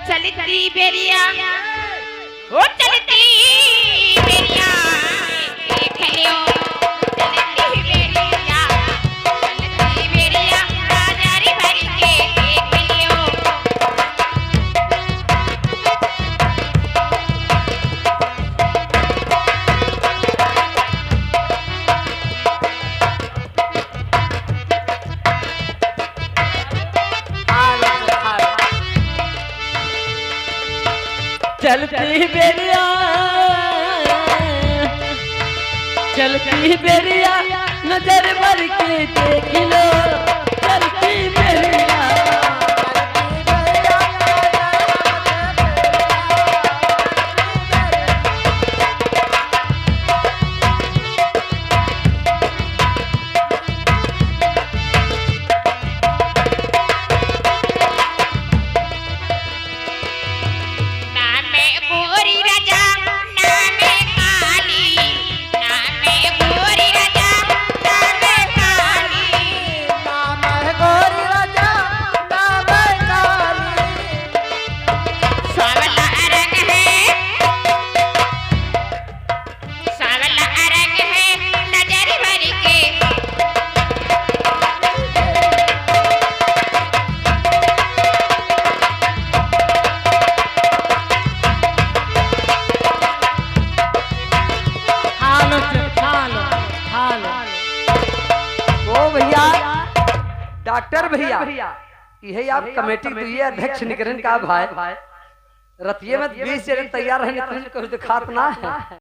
चलती बेरिया ओ चलती बेरिया देख लियो चलती बेरिया राजारी भर के देख लियो चलती बेरिया चलती बेरिया नजर भर के देख लो चलती बेरिया डॉक्टर भैया यही आप कमेटी दिए अध्यक्ष निकरण का भाई रतिये में 20 जगह तैयार है कुछ दिखात ना है।